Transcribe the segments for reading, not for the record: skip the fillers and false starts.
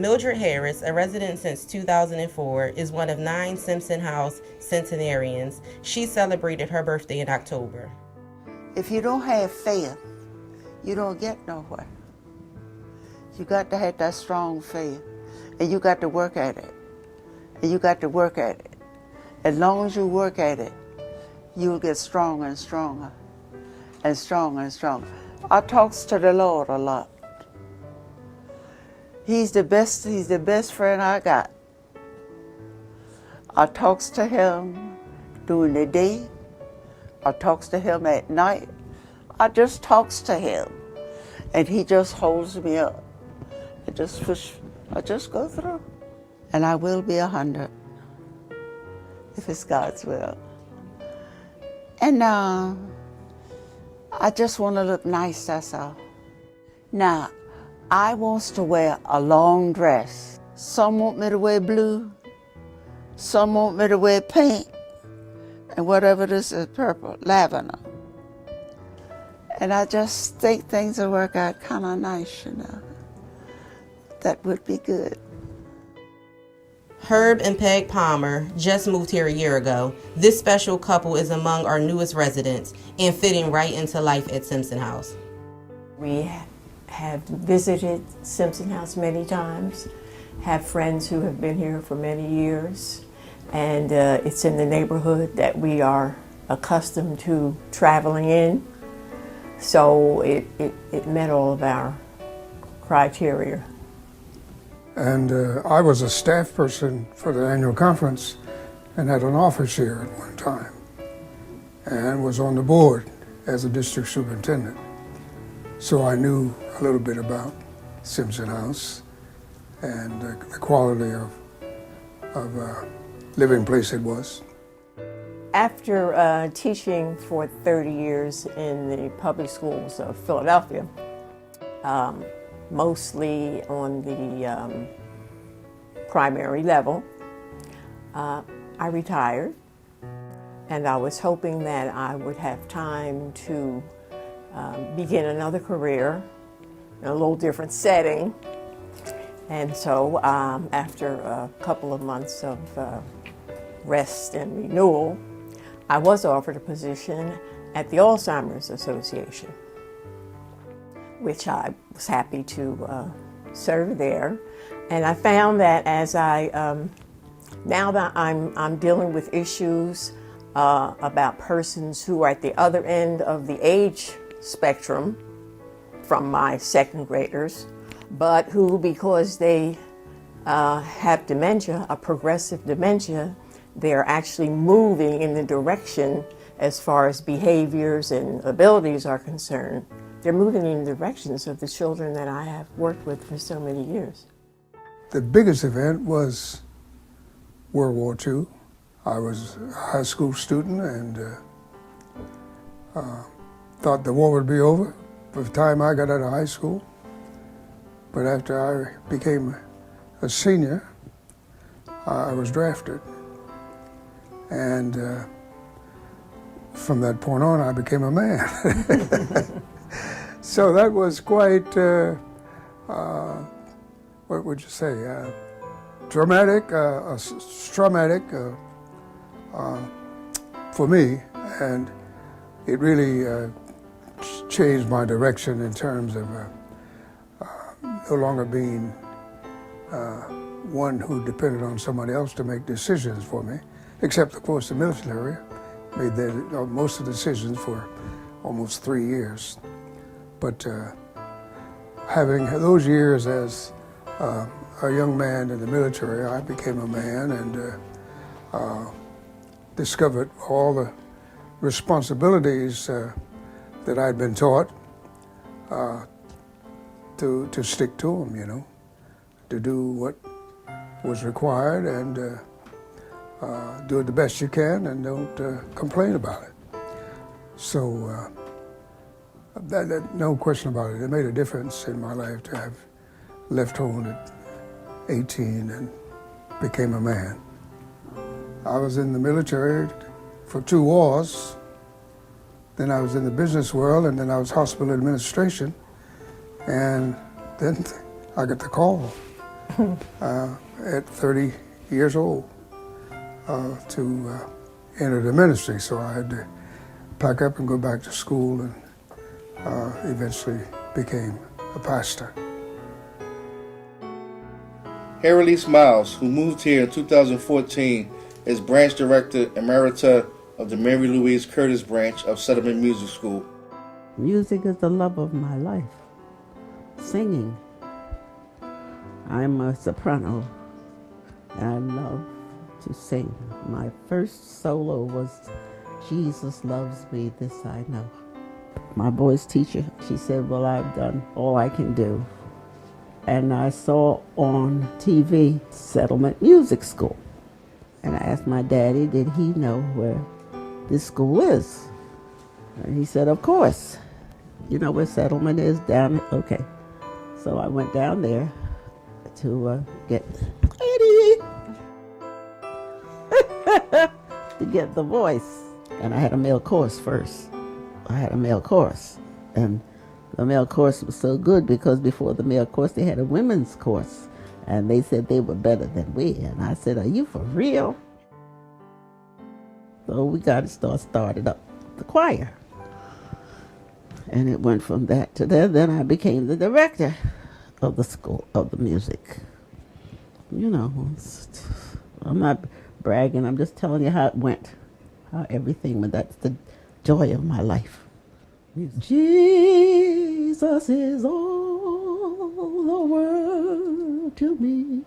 Mildred Harris, a resident since 2004, is one of 9 Simpson House centenarians. She celebrated her birthday in October. If you don't have faith, you don't get nowhere. You got to have that strong faith, and you got to work at it. And you got to work at it. As long as you work at it, you'll get stronger and stronger, and stronger and stronger. I talks to the Lord a lot. He's the best friend I got. I talks to him during the day. I talks to him at night. I just talks to him, and he just holds me up. I just go through, and I will be 100 if it's God's will. And I just want to look nice, that's all. Now, I wants to wear a long dress. Some want me to wear blue, some want me to wear pink, and whatever this is, purple, lavender. And I just think things will work out kind of nice, you know. That would be good. Herb and Peg Palmer just moved here a year ago. This special couple is among our newest residents and fitting right into life at Simpson House. We have visited Simpson House many times, have friends who have been here for many years, and it's in the neighborhood that we are accustomed to traveling in, so it met all of our criteria. And I was a staff person for the annual conference and had an office here at one time and was on the board as a district superintendent. So I knew a little bit about Simpson House and the quality of living place it was. After teaching for 30 years in the public schools of Philadelphia, mostly on the primary level, I retired, and I was hoping that I would have time to begin another career in a little different setting. And so after a couple of months of rest and renewal, I was offered a position at the Alzheimer's Association, which I was happy to serve there. And I found that as now that I'm dealing with issues about persons who are at the other end of the age spectrum from my second graders, but who, because they have dementia, a progressive dementia, they're actually moving in the direction, as far as behaviors and abilities are concerned, they're moving in the directions of the children that I have worked with for so many years. The biggest event was World War II. I was a high school student and thought the war would be over by the time I got out of high school. But after I became a senior, I was drafted. And from that point on, I became a man. So that was quite, what would you say, dramatic, traumatic for me. And it really changed my direction in terms of no longer being one who depended on somebody else to make decisions for me, except, of course, the military made most of the decisions for almost 3 years. But having those years as a young man in the military, I became a man and discovered all the responsibilities that I'd been taught to stick to them, you know, to do what was required and do it the best you can and don't complain about it. So no question about it. It made a difference in my life to have left home at 18 and became a man. I was in the military for 2 wars. Then I was in the business world, and then I was hospital administration. And then I got the call at 30 years old to enter the ministry. So I had to pack up and go back to school, and eventually became a pastor. Harrilese Miles, who moved here in 2014, is Branch Director Emerita of the Mary Louise Curtis branch of Settlement Music School. Music is the love of my life. Singing. I'm a soprano, and I love to sing. My first solo was Jesus Loves Me, This I Know. My voice teacher, she said, well, I've done all I can do. And I saw on TV Settlement Music School. And I asked my daddy, did he know where this school is? And he said, of course. You know where Settlement is down? Okay. So I went down there to get to get the voice. And I had a male chorus first. And the male chorus was so good because before the male chorus they had a women's chorus, and they said they were better than we. And I said, are you for real? So we got to started up the choir. And it went from that to there. Then I became the director of the school of the music. You know, I'm not bragging, I'm just telling you how it went, how everything went. That's the joy of my life. Jesus is all the world to me,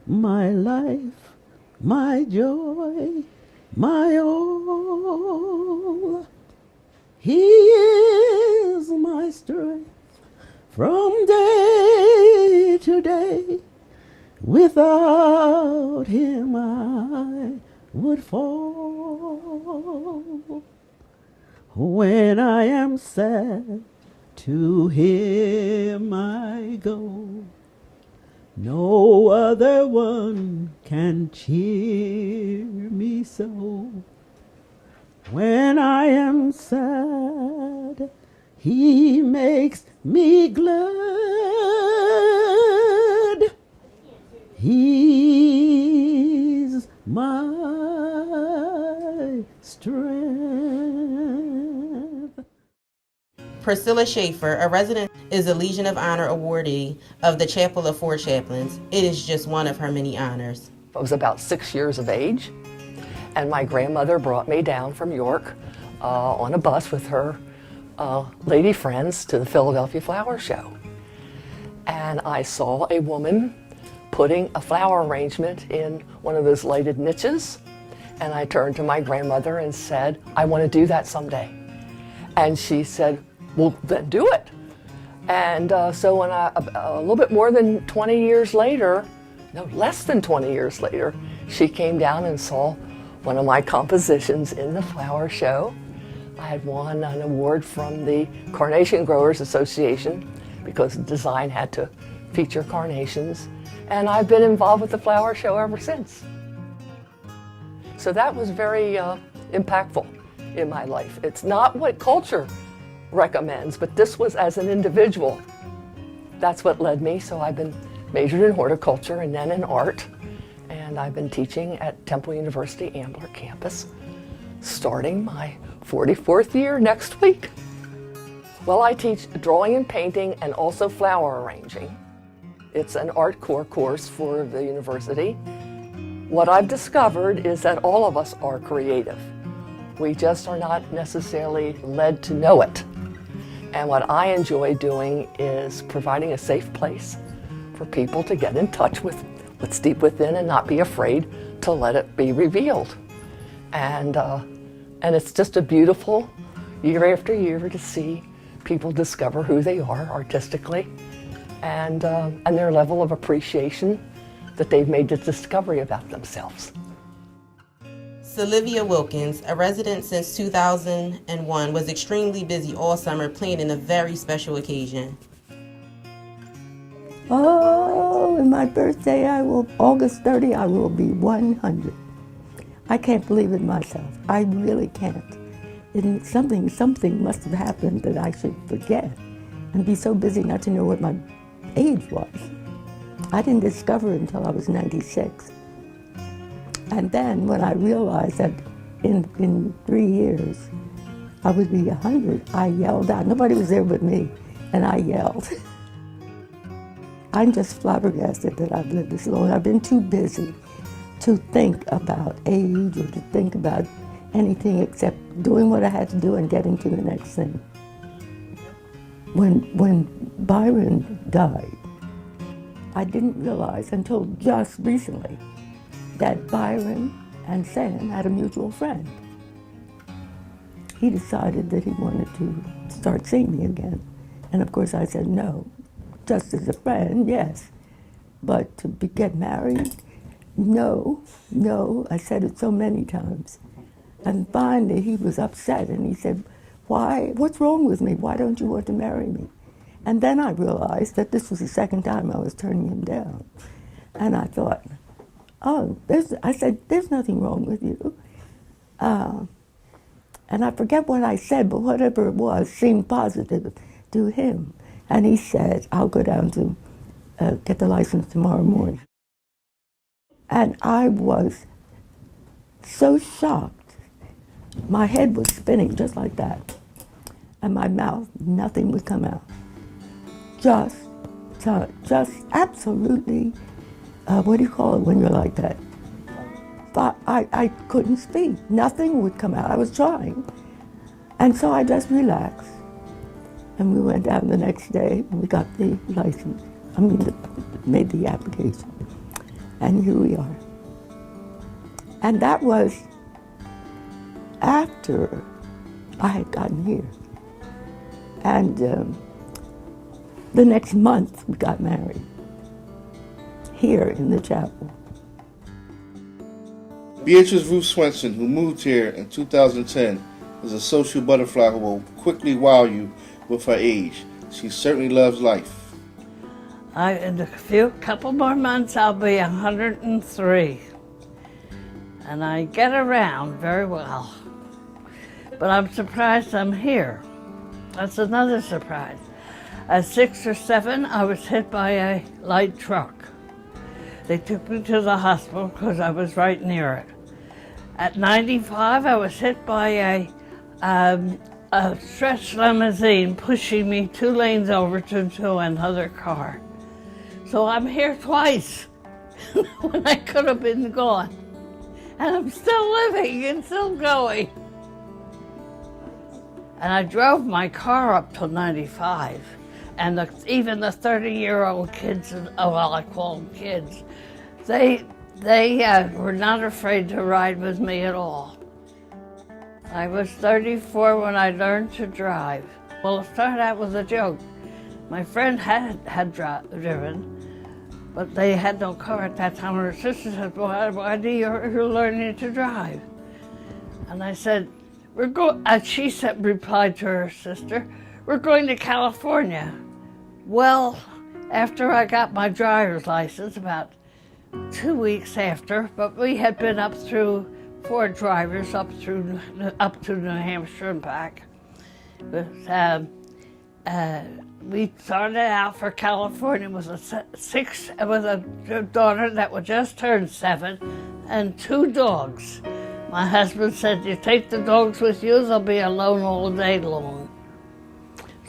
my life, my joy, my all. He is my strength from day to day. Without him I would fall. When I am sad, to him I go. No other one can cheer me so. When I am sad, he makes me glad. He's my strength. Priscilla Shaffer, a resident, is a Legion of Honor awardee of the Chapel of Four Chaplains. It is just one of her many honors. I was about 6 years of age, and my grandmother brought me down from York on a bus with her lady friends to the Philadelphia Flower Show. And I saw a woman putting a flower arrangement in one of those lighted niches, and I turned to my grandmother and said, I want to do that someday. And she said, well, then do it. And so when a little bit more than 20 years later, no, less than 20 years later, she came down and saw one of my compositions in the flower show. I had won an award from the Carnation Growers Association because the design had to feature carnations. And I've been involved with the flower show ever since. So that was very impactful in my life. It's not what culture recommends, but this was as an individual. That's what led me. So I've been majored in horticulture and then in art. And I've been teaching at Temple University Ambler campus, starting my 44th year next week. Well, I teach drawing and painting and also flower arranging. It's an art core course for the university. What I've discovered is that all of us are creative. We just are not necessarily led to know it. And what I enjoy doing is providing a safe place for people to get in touch with what's deep within and not be afraid to let it be revealed. And it's just a beautiful year after year to see people discover who they are artistically and their level of appreciation that they've made this discovery about themselves. Salivia Wilkins, a resident since 2001, was extremely busy all summer planning a very special occasion. Oh, and my birthday, August 30, I will be 100. I can't believe it myself. I really can't. Something must have happened that I should forget and be so busy not to know what my age was. I didn't discover it until I was 96. And then when I realized that in 3 years I would be 100, I yelled out. Nobody was there but me, and I yelled. I'm just flabbergasted that I've lived this long. I've been too busy to think about age or to think about anything except doing what I had to do and getting to the next thing. When Byron died, I didn't realize until just recently that Byron and Sam had a mutual friend. He decided that he wanted to start seeing me again. And of course I said no, just as a friend, yes. But to get married, no. I said it so many times. And finally he was upset and he said, why, what's wrong with me? Why don't you want to marry me? And then I realized that this was the second time I was turning him down. And I thought, I said, there's nothing wrong with you. And I forget what I said, but whatever it was seemed positive to him. And he said, I'll go down to get the license tomorrow morning. And I was so shocked. My head was spinning just like that. And my mouth, nothing would come out. Just absolutely, what do you call it when you're like that? But I couldn't speak. Nothing would come out. I was trying. And so I just relaxed. And we went down the next day and we got the license. Made the application. And here we are. And that was after I had gotten here. And the next month we got married here in the chapel. Beatrice Ruth Swenson, who moved here in 2010, is a social butterfly who will quickly wow you with her age. She certainly loves life. In a couple more months, I'll be 103. And I get around very well. But I'm surprised I'm here. That's another surprise. At 6 or 7, I was hit by a light truck. They took me to the hospital because I was right near it. At 95, I was hit by a stretch limousine pushing me 2 lanes over to another car. So I'm here twice when I could have been gone. And I'm still living and still going. And I drove my car up till 95. And even the 30-year-old kids, well, I call them kids, they were not afraid to ride with me at all. I was 34 when I learned to drive. Well, it started out with a joke. My friend had driven, but they had no car at that time. Her sister said, why do you're learning to drive? And I said, she replied to her sister, we're going to California. Well, after I got my driver's license, about 2 weeks after, but we had been up through 4 drivers up to New Hampshire and back. But, we started out for California with a daughter that was just turned 7 and 2 dogs. My husband said, you take the dogs with you, they'll be alone all day long.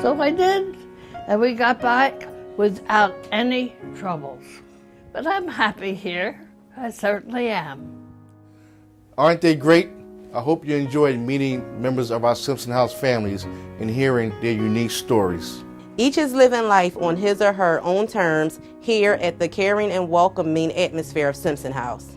So I did, and we got back without any troubles. But I'm happy here, I certainly am. Aren't they great? I hope you enjoyed meeting members of our Simpson House families and hearing their unique stories. Each is living life on his or her own terms here at the caring and welcoming atmosphere of Simpson House.